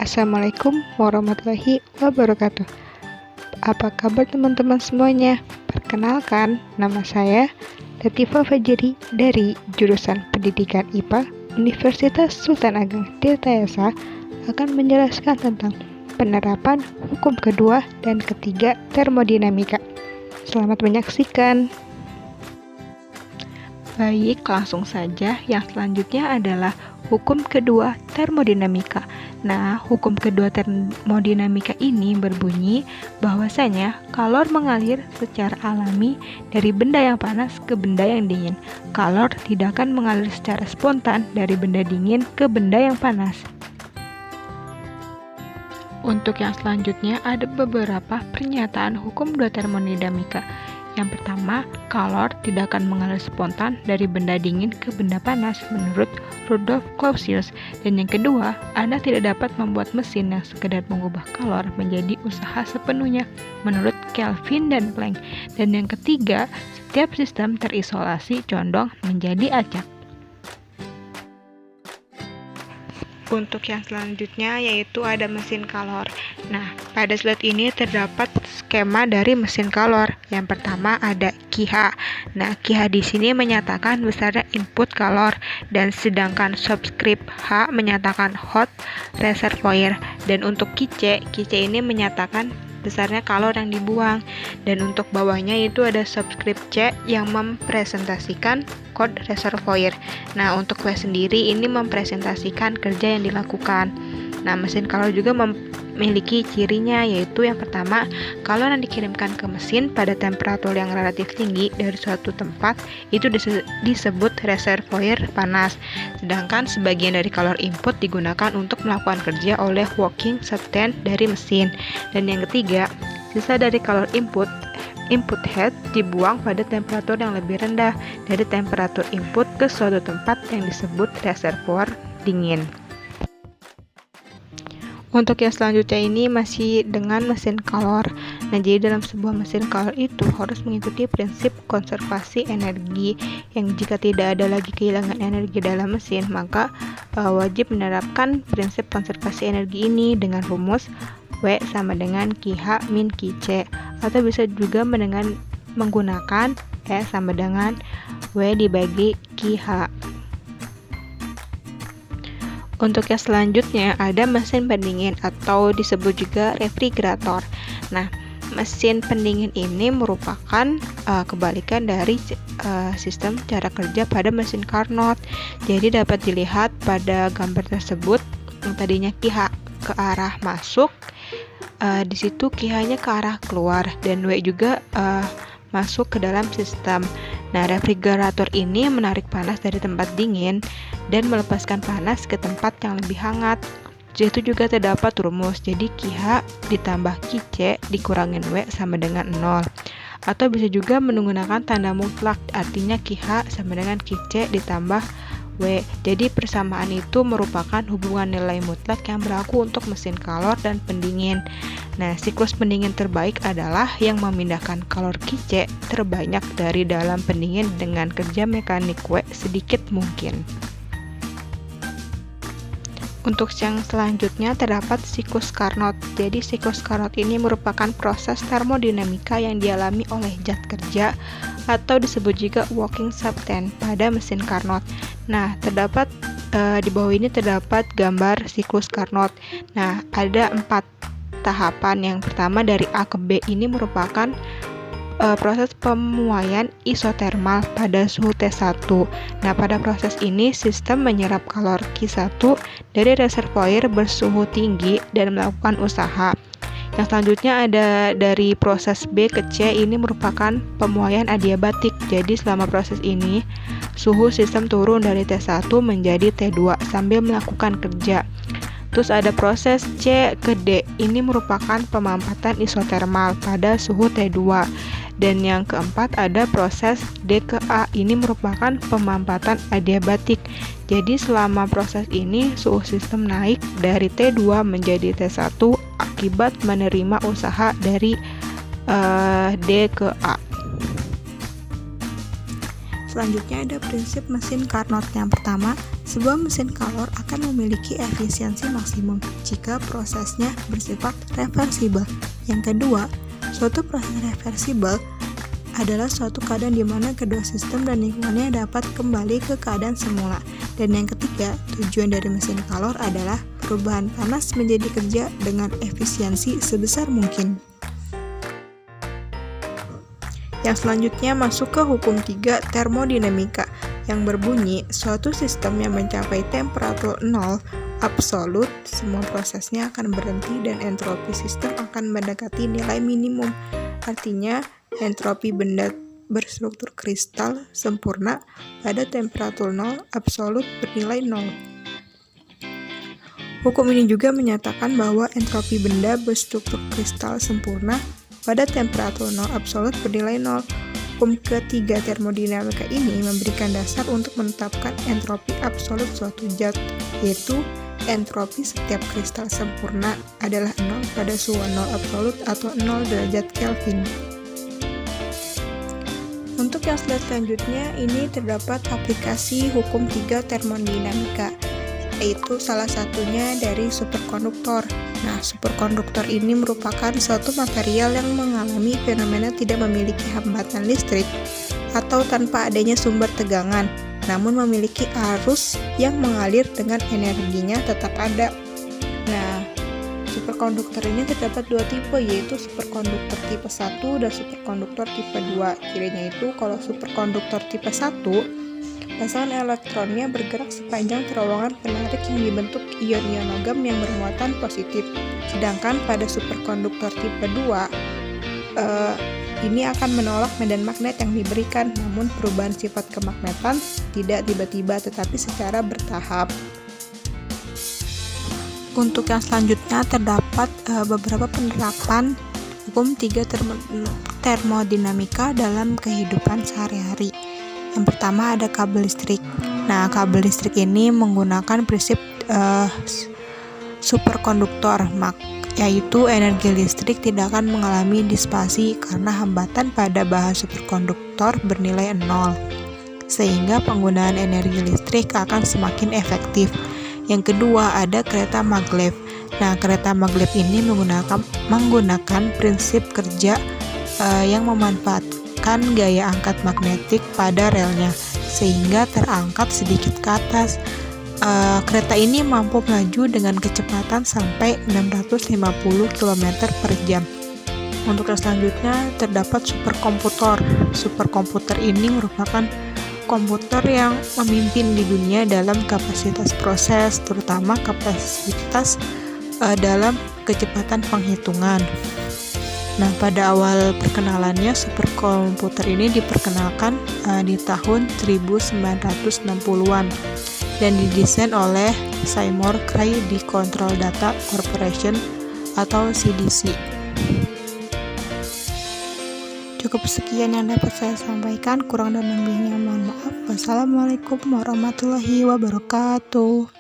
Assalamualaikum warahmatullahi wabarakatuh. Apa kabar teman-teman semuanya? Perkenalkan, nama saya Latifah Fajri dari jurusan Pendidikan IPA Universitas Sultan Ageng Tirtayasa akan menjelaskan tentang penerapan hukum kedua dan ketiga termodinamika. Selamat menyaksikan. Baik, langsung saja. Yang selanjutnya adalah hukum kedua termodinamika. Nah, hukum kedua termodinamika ini berbunyi bahwasanya kalor mengalir secara alami dari benda yang panas ke benda yang dingin. Kalor tidak akan mengalir secara spontan dari benda dingin ke benda yang panas. Untuk yang selanjutnya ada beberapa pernyataan hukum kedua termodinamika. Yang pertama, kalor tidak akan mengalir spontan dari benda dingin ke benda panas menurut Rudolf Clausius. Dan yang kedua, Anda tidak dapat membuat mesin yang sekedar mengubah kalor menjadi usaha sepenuhnya menurut Kelvin dan Planck. Dan yang ketiga, setiap sistem terisolasi condong menjadi acak. Untuk yang selanjutnya yaitu ada mesin kalor. Nah, pada slide ini terdapat skema dari mesin kalor. Yang pertama ada KH. Nah, KH di sini menyatakan besarnya input kalor dan sedangkan subscript H menyatakan hot reservoir. Dan untuk QC ini menyatakan besarnya kalor yang dibuang. Dan untuk bawahnya itu ada subscript C yang mempresentasikan code reservoir. Nah, untuk W sendiri ini mempresentasikan kerja yang dilakukan. Nah, mesin kalor juga memiliki cirinya, yaitu yang pertama, kalor yang dikirimkan ke mesin pada temperatur yang relatif tinggi dari suatu tempat itu disebut reservoir panas. Sedangkan sebagian dari kalor input digunakan untuk melakukan kerja oleh working substance dari mesin. Dan yang ketiga, sisa dari kalor input head dibuang pada temperatur yang lebih rendah dari temperatur input ke suatu tempat yang disebut reservoir dingin. Untuk yang selanjutnya ini masih dengan mesin kalor. Nah, jadi dalam sebuah mesin kalor itu harus mengikuti prinsip konservasi energi yang jika tidak ada lagi kehilangan energi dalam mesin, maka wajib menerapkan prinsip konservasi energi ini dengan rumus W sama dengan QH min QC, atau bisa juga menggunakan E sama dengan W dibagi QH. Untuk yang selanjutnya ada mesin pendingin atau disebut juga refrigerator. Nah, mesin pendingin ini merupakan kebalikan dari sistem cara kerja pada mesin Carnot. Jadi dapat dilihat pada gambar tersebut yang tadinya QH ke arah masuk, di situ QH-nya ke arah keluar, dan W juga masuk ke dalam sistem. Nah, refrigerator ini menarik panas dari tempat dingin dan melepaskan panas ke tempat yang lebih hangat. Di situ juga terdapat rumus, jadi QH ditambah QC dikurangin W sama dengan 0. Atau bisa juga menggunakan tanda mutlak, artinya QH sama dengan QC ditambah W. Jadi persamaan itu merupakan hubungan nilai mutlak yang berlaku untuk mesin kalor dan pendingin. Nah, siklus pendingin terbaik adalah yang memindahkan kalor QC terbanyak dari dalam pendingin dengan kerja mekanik W sedikit mungkin. Untuk yang selanjutnya terdapat siklus Carnot. Jadi siklus Carnot ini merupakan proses termodinamika yang dialami oleh zat kerja atau disebut juga working substance pada mesin Carnot. Nah, terdapat di bawah ini terdapat gambar siklus Carnot. Nah, ada 4 tahapan. Yang pertama dari A ke B ini merupakan proses pemuaian isotermal pada suhu T1. Nah, pada proses ini sistem menyerap kalor Q1 dari reservoir bersuhu tinggi dan melakukan usaha. Yang selanjutnya ada dari proses B ke C, ini merupakan pemuaian adiabatik. Jadi selama proses ini suhu sistem turun dari T1 menjadi T2 sambil melakukan kerja. Terus ada proses C ke D, ini merupakan pemampatan isotermal pada suhu T2. Dan yang keempat ada proses D ke A, ini merupakan pemampatan adiabatik. Jadi selama proses ini suhu sistem naik dari T2 menjadi T1 akibat menerima usaha dari D ke A. Selanjutnya ada prinsip mesin Carnot. Yang pertama, Sebuah mesin kalor akan memiliki efisiensi maksimum jika prosesnya bersifat reversibel. Yang kedua, suatu proses reversibel adalah suatu keadaan di mana kedua sistem dan lingkungannya dapat kembali ke keadaan semula. Dan yang ketiga, tujuan dari mesin kalor adalah perubahan panas menjadi kerja dengan efisiensi sebesar mungkin. Yang selanjutnya masuk ke hukum 3 termodinamika yang berbunyi suatu sistem yang mencapai temperatur 0 absolut, semua prosesnya akan berhenti dan entropi sistem akan mendekati nilai minimum. Artinya, entropi benda berstruktur kristal sempurna pada temperatur 0 absolut bernilai 0. Hukum ini juga menyatakan bahwa entropi benda berstruktur kristal sempurna pada temperatur 0 absolut bernilai 0. Hukum ketiga termodinamika ini memberikan dasar untuk menetapkan entropi absolut suatu zat, yaitu entropi setiap kristal sempurna adalah 0 pada suhu 0 absolut atau 0 derajat Kelvin. Untuk yang selanjutnya ini terdapat aplikasi hukum 3 termodinamika, yaitu salah satunya dari superkonduktor. Nah, superkonduktor ini merupakan suatu material yang mengalami fenomena tidak memiliki hambatan listrik atau tanpa adanya sumber tegangan, namun memiliki arus yang mengalir dengan energinya tetap ada. Nah, superkonduktor ini terdapat dua tipe, yaitu superkonduktor tipe 1 dan superkonduktor tipe 2. Cirinya itu kalau superkonduktor tipe 1, pasangan elektronnya bergerak sepanjang terowongan penarik yang dibentuk ion-ion logam yang bermuatan positif. Sedangkan pada superkonduktor tipe 2, ini akan menolak medan magnet yang diberikan, namun perubahan sifat kemagnetan tidak tiba-tiba tetapi secara bertahap. Untuk yang selanjutnya terdapat beberapa penerapan hukum 3 termodinamika dalam kehidupan sehari-hari. Yang pertama ada kabel listrik. Nah, kabel listrik ini menggunakan prinsip superkonduktor, yaitu energi listrik tidak akan mengalami disipasi karena hambatan pada bahan superkonduktor bernilai 0, sehingga penggunaan energi listrik akan semakin efektif. Yang kedua ada kereta maglev. Nah, kereta maglev ini menggunakan prinsip kerja yang memanfaatkan gaya angkat magnetik pada relnya sehingga terangkat sedikit ke atas. Kereta ini mampu melaju dengan kecepatan sampai 650 km per jam. Untuk yang selanjutnya terdapat superkomputer. Superkomputer ini merupakan komputer yang memimpin di dunia dalam kapasitas proses, terutama kapasitas dalam kecepatan penghitungan. Nah, pada awal perkenalannya, superkomputer ini diperkenalkan di tahun 1960-an dan didesain oleh Seymour Cray di Control Data Corporation atau CDC. Cukup sekian yang dapat saya sampaikan, kurang dan lebihnya mohon maaf. Wassalamualaikum warahmatullahi wabarakatuh.